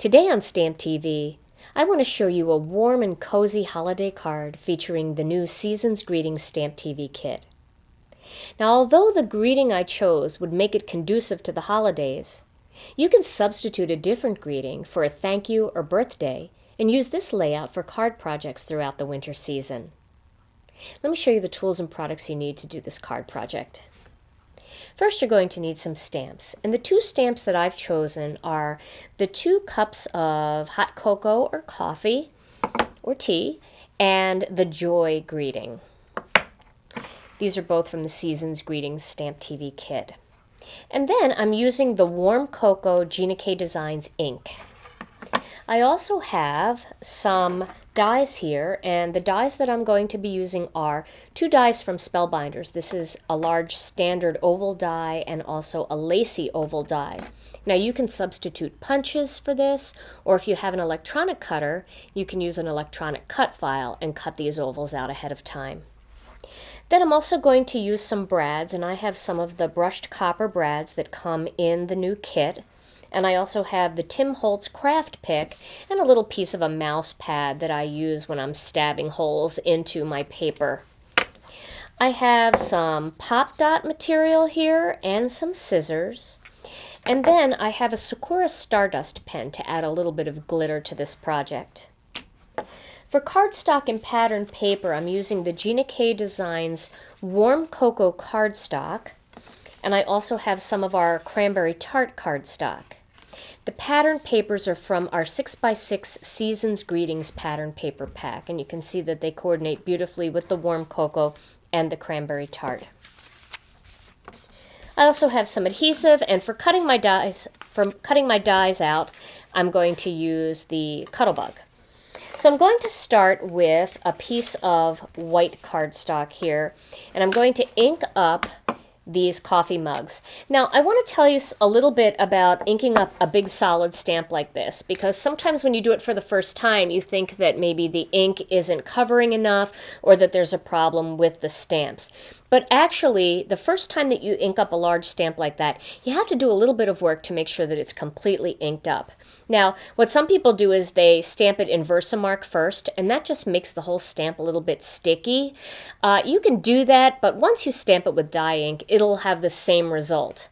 Today on StampTV, I want to show you a warm and cozy holiday card featuring the new Season's Greetings StampTV kit. Now, although the greeting I chose would make it conducive to the holidays, you can substitute a different greeting for a thank you or birthday and use this layout for card projects throughout the winter season. Let me show you the tools and products you need to do this card project. First, you're going to need some stamps, and the two stamps that I've chosen are the 2 cups of hot cocoa or coffee or tea and the Joy greeting. These are both from the Season's Greetings StampTV kit. And then I'm using the Warm Cocoa Gina Designs ink. I also have some dies here, and the dies that I'm going to be using are 2 dies from Spellbinders. This is a large standard oval die and also a lacy oval die. Now you can substitute punches for this, or if you have an electronic cutter, you can use an electronic cut file and cut these ovals out ahead of time. Then I'm also going to use some brads, and I have some of the brushed copper brads that come in the new kit. And I also have the Tim Holtz craft pick and a little piece of a mouse pad that I use when I'm stabbing holes into my paper. I have some pop dot material here and some scissors. And then I have a Sakura Stardust pen to add a little bit of glitter to this project. For cardstock and pattern paper, I'm using the Gina Designs Warm Cocoa cardstock. And I also have some of our Cranberry Tart cardstock. The pattern papers are from our 6x6 Season's Greetings pattern paper pack, and you can see that they coordinate beautifully with the Warm Cocoa and the Cranberry Tart. I also have some adhesive, and for cutting my dies out, I'm going to use the Cuttlebug. So I'm going to start with a piece of white cardstock here, and I'm going to ink up these coffee mugs. Now, I want to tell you a little bit about inking up a big solid stamp like this, because sometimes when you do it for the first time, you think that maybe the ink isn't covering enough or that there's a problem with the stamps. But actually, the first time that you ink up a large stamp like that, you have to do a little bit of work to make sure that it's completely inked up. Now, what some people do is they stamp it in Versamark first, and that just makes the whole stamp a little bit sticky. You can do that, but once you stamp it with dye ink, it'll have the same result.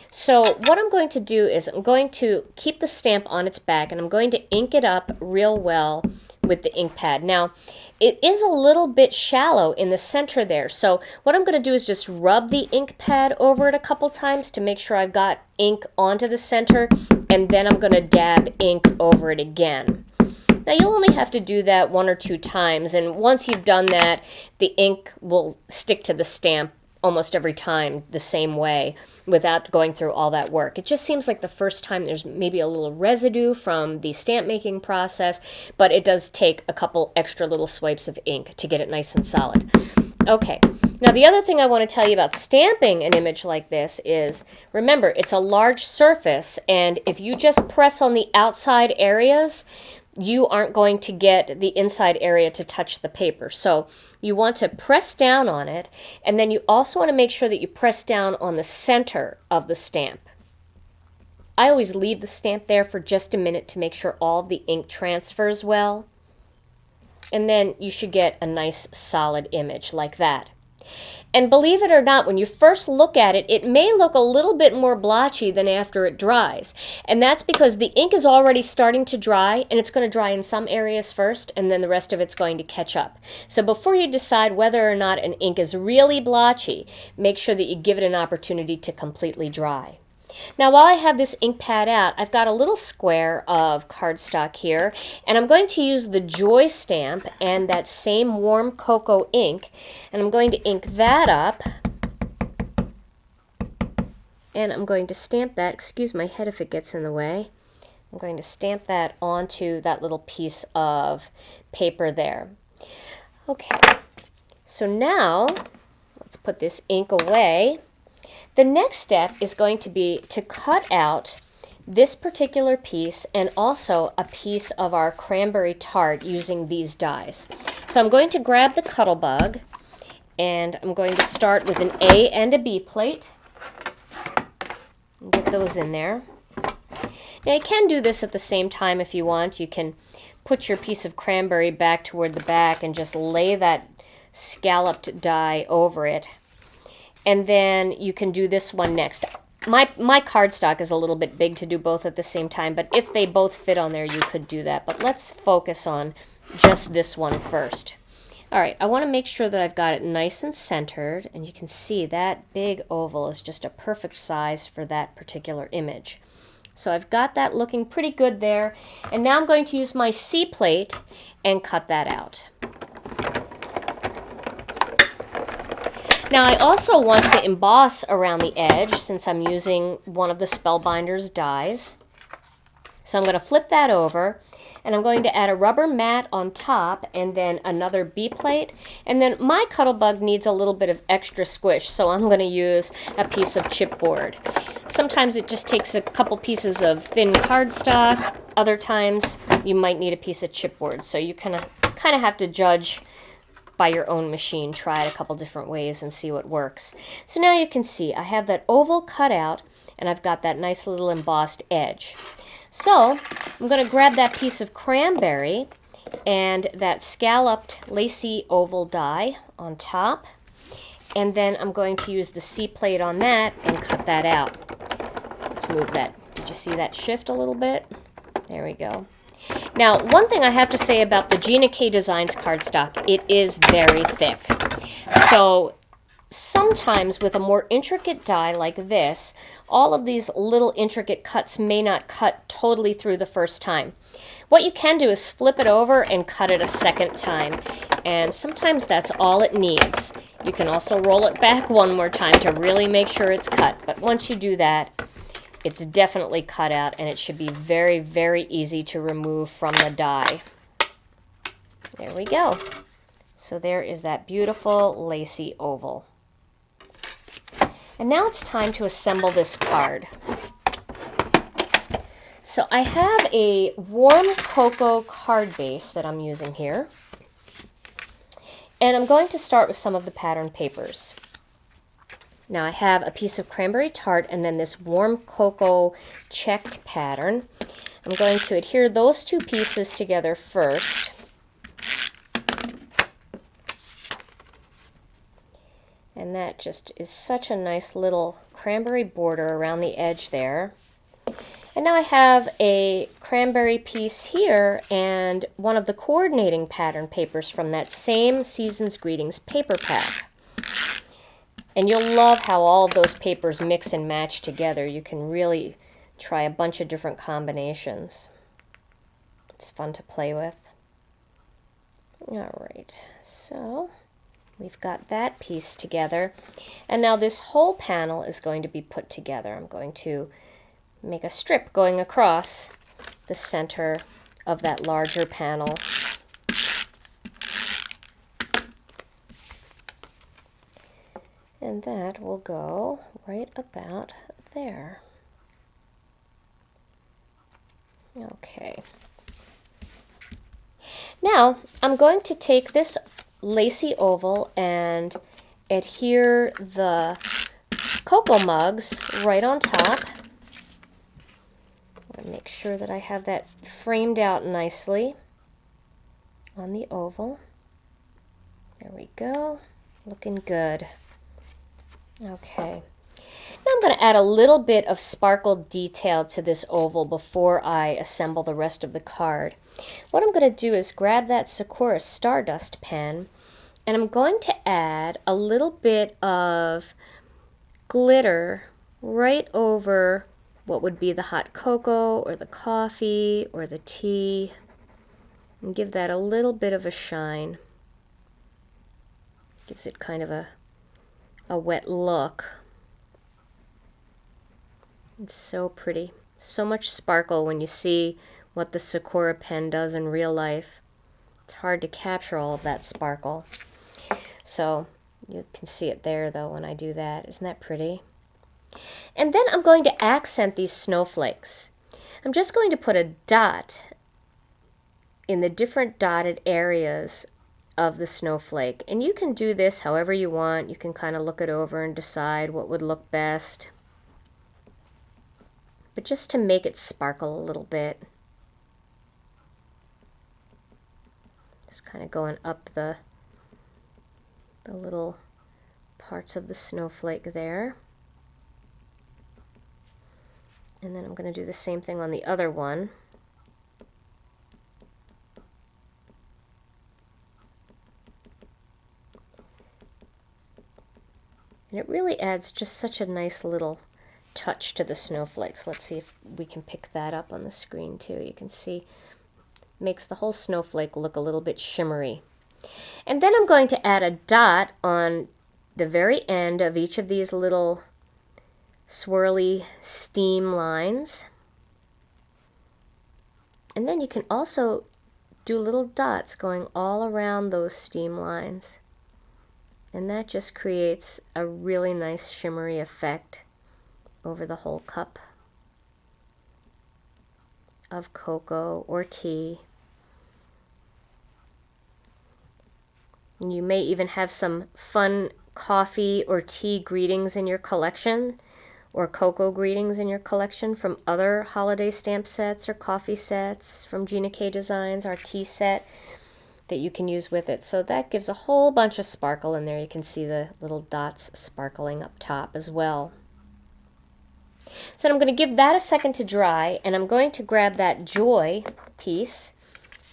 So what I'm going to do is I'm going to keep the stamp on its back, and I'm going to ink it up real well with the ink pad. Now, it is a little bit shallow in the center there, so what I'm going to do is just rub the ink pad over it a couple times to make sure I've got ink onto the center, and then I'm going to dab ink over it again. Now, you'll only have to do that 1 or 2 times, and once you've done that, the ink will stick to the stamp almost every time the same way without going through all that work. It just seems like the first time there's maybe a little residue from the stamp making process, but it does take a couple extra little swipes of ink to get it nice and solid. Okay, now the other thing I want to tell you about stamping an image like this is, remember, it's a large surface, and if you just press on the outside areas, you aren't going to get the inside area to touch the paper. So you want to press down on it, and then you also want to make sure that you press down on the center of the stamp. I always leave the stamp there for just a minute to make sure all of the ink transfers well. And then you should get a nice solid image like that. And believe it or not, when you first look at it, it may look a little bit more blotchy than after it dries. And that's because the ink is already starting to dry, and it's going to dry in some areas first, and then the rest of it's going to catch up. So before you decide whether or not an ink is really blotchy, make sure that you give it an opportunity to completely dry. Now, while I have this ink pad out, I've got a little square of cardstock here, and I'm going to use the Joy stamp and that same Warm Cocoa ink, and I'm going to ink that up, and I'm going to stamp that. Excuse my head if it gets in the way. I'm going to stamp that onto that little piece of paper there. Okay, so now let's put this ink away. The next step is going to be to cut out this particular piece and also a piece of our Cranberry Tart using these dies. So I'm going to grab the Cuttlebug, and I'm going to start with an A and a B plate. Get those in there. Now you can do this at the same time if you want. You can put your piece of cranberry back toward the back and just lay that scalloped die over it. And then you can do this one next. My cardstock is a little bit big to do both at the same time, but if they both fit on there, you could do that. But let's focus on just this one first. All right, I want to make sure that I've got it nice and centered, and you can see that big oval is just a perfect size for that particular image. So I've got that looking pretty good there, and now I'm going to use my C plate and cut that out. Now I also want to emboss around the edge since I'm using one of the Spellbinders dies. So I'm going to flip that over, and I'm going to add a rubber mat on top and then another B plate. And then my Cuttlebug needs a little bit of extra squish, so I'm going to use a piece of chipboard. Sometimes it just takes a couple pieces of thin cardstock. Other times you might need a piece of chipboard. So you kind of have to judge by your own machine. Try it a couple different ways and see what works. So now you can see I have that oval cut out and I've got that nice little embossed edge. So I'm going to grab that piece of cranberry and that scalloped lacy oval die on top, and then I'm going to use the C plate on that and cut that out. Let's move that. Did you see that shift a little bit? There we go. Now, one thing I have to say about the Gina K Designs cardstock, it is very thick. So sometimes with a more intricate die like this, all of these little intricate cuts may not cut totally through the first time. What you can do is flip it over and cut it a second time, and sometimes that's all it needs. You can also roll it back one more time to really make sure it's cut, but once you do that, it's definitely cut out, and it should be very, very easy to remove from the die. There we go. So there is that beautiful lacy oval. And now it's time to assemble this card. So I have a warm cocoa card base that I'm using here. And I'm going to start with some of the pattern papers. Now I have a piece of cranberry tart and then this warm cocoa checked pattern. I'm going to adhere those two pieces together first. And that just is such a nice little cranberry border around the edge there. And now I have a cranberry piece here and one of the coordinating pattern papers from that same Season's Greetings paper pack. And you'll love how all of those papers mix and match together. You can really try a bunch of different combinations. It's fun to play with. All right, so we've got that piece together. And now this whole panel is going to be put together. I'm going to make a strip going across the center of that larger panel. And that will go right about there. Okay. Now, I'm going to take this lacy oval and adhere the cocoa mugs right on top. I'm going to make sure that I have that framed out nicely on the oval. There we go. Looking good. Okay. Now I'm going to add a little bit of sparkle detail to this oval before I assemble the rest of the card. What I'm going to do is grab that Sakura Stardust pen and I'm going to add a little bit of glitter right over what would be the hot cocoa or the coffee or the tea and give that a little bit of a shine. Gives it kind of a wet look. It's so pretty. So much sparkle when you see what the Sakura pen does in real life. It's hard to capture all of that sparkle. So you can see it there though when I do that. Isn't that pretty? And then I'm going to accent these snowflakes. I'm just going to put a dot in the different dotted areas of the snowflake. And you can do this however you want. You can kind of look it over and decide what would look best. but just to make it sparkle a little bit. Just kind of going up the little parts of the snowflake there. And then I'm going to do the same thing on the other one. And it really adds just such a nice little touch to the snowflakes. Let's see if we can pick that up on the screen too. You can see, makes the whole snowflake look a little bit shimmery. And then I'm going to add a dot on the very end of each of these little swirly steam lines. And then you can also do little dots going all around those steam lines. And that just creates a really nice shimmery effect over the whole cup of cocoa or tea. And you may even have some fun coffee or tea greetings in your collection, or cocoa greetings in your collection from other holiday stamp sets or coffee sets from Gina K Designs, our tea set that you can use with it. So that gives a whole bunch of sparkle in there. You can see the little dots sparkling up top as well. So I'm going to give that a second to dry, and I'm going to grab that Joy piece,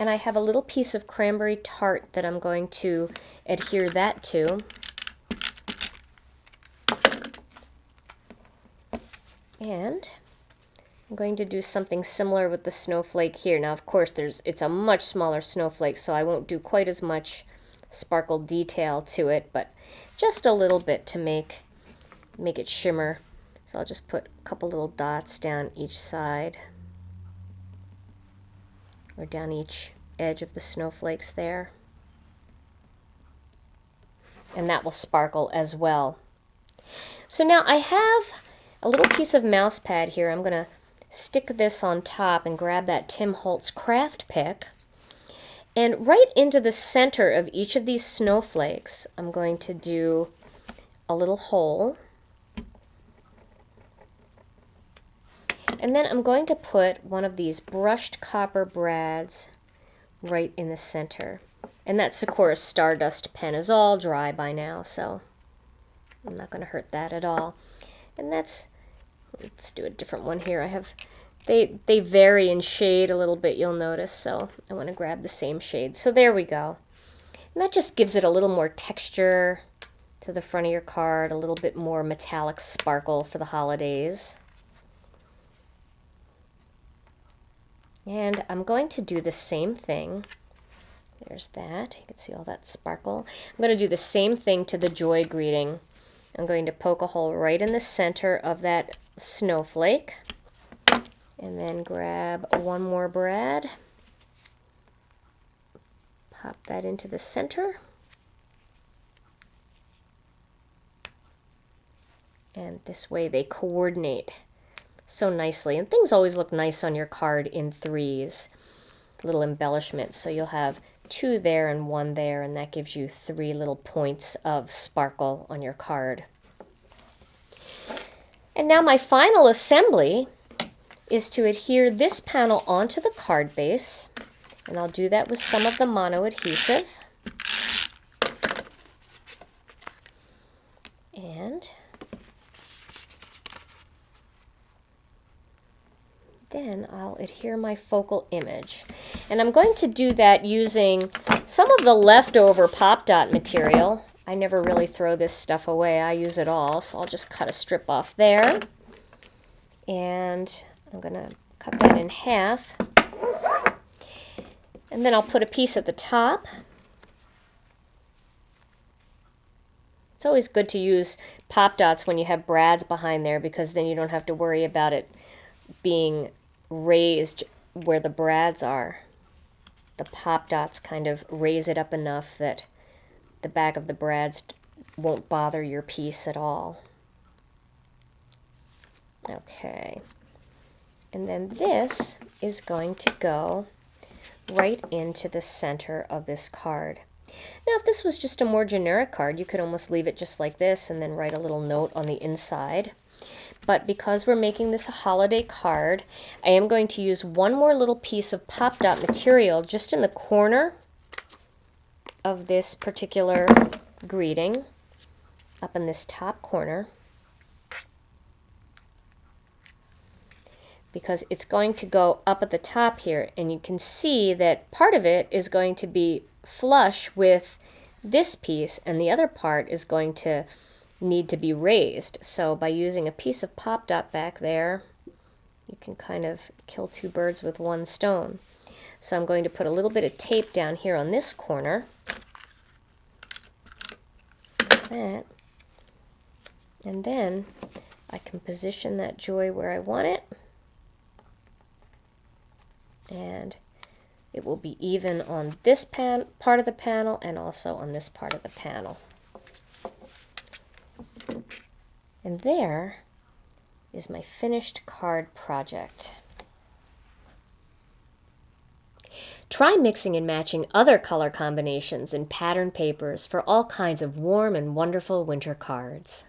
and I have a little piece of cranberry tart that I'm going to adhere that to. And I'm going to do something similar with the snowflake here. Now, of course, it's a much smaller snowflake, so I won't do quite as much sparkle detail to it, but just a little bit to make it shimmer. So I'll just put a couple little dots down each side, or down each edge of the snowflakes there. And that will sparkle as well. So now I have a little piece of mouse pad here. I'm going to stick this on top and grab that Tim Holtz craft pick. And right into the center of each of these snowflakes, I'm going to do a little hole. And then I'm going to put one of these brushed copper brads right in the center. And that Sakura Stardust pen is all dry by now, so I'm not going to hurt that at all. And let's do a different one here. I have, they vary in shade a little bit, you'll notice, so I want to grab the same shade. So there we go. And that just gives it a little more texture to the front of your card, a little bit more metallic sparkle for the holidays. And I'm going to do the same thing. There's that. You can see all that sparkle. I'm going to do the same thing to the Joy greeting. I'm going to poke a hole right in the center of that snowflake, and then grab one more brad, pop that into the center, and this way they coordinate so nicely. And things always look nice on your card in threes, little embellishments. So you'll have two there and one there, and that gives you 3 little points of sparkle on your card. And now my final assembly is to adhere this panel onto the card base, and I'll do that with some of the mono adhesive. And then I'll adhere my focal image. And I'm going to do that using some of the leftover Pop Dot material. I never really throw this stuff away. I use it all, so I'll just cut a strip off there. And I'm going to cut that in half. And then I'll put a piece at the top. It's always good to use Pop Dots when you have brads behind there, because then you don't have to worry about it being raised where the brads are. The Pop Dots kind of raise it up enough that the back of the brads won't bother your piece at all. Okay. And then this is going to go right into the center of this card. Now, if this was just a more generic card, you could almost leave it just like this and then write a little note on the inside. But because we're making this a holiday card, I am going to use one more little piece of Pop Dot material just in the corner of this particular greeting, up in this top corner, because it's going to go up at the top here, and you can see that part of it is going to be flush with this piece and the other part is going to need to be raised. So by using a piece of Pop Dot back there, you can kind of kill two birds with one stone. So I'm going to put a little bit of tape down here on this corner, like that, and then I can position that joy where I want it, and it will be even on this part of the panel and also on this part of the panel. And there is my finished card project. Try mixing and matching other color combinations in pattern papers for all kinds of warm and wonderful winter cards.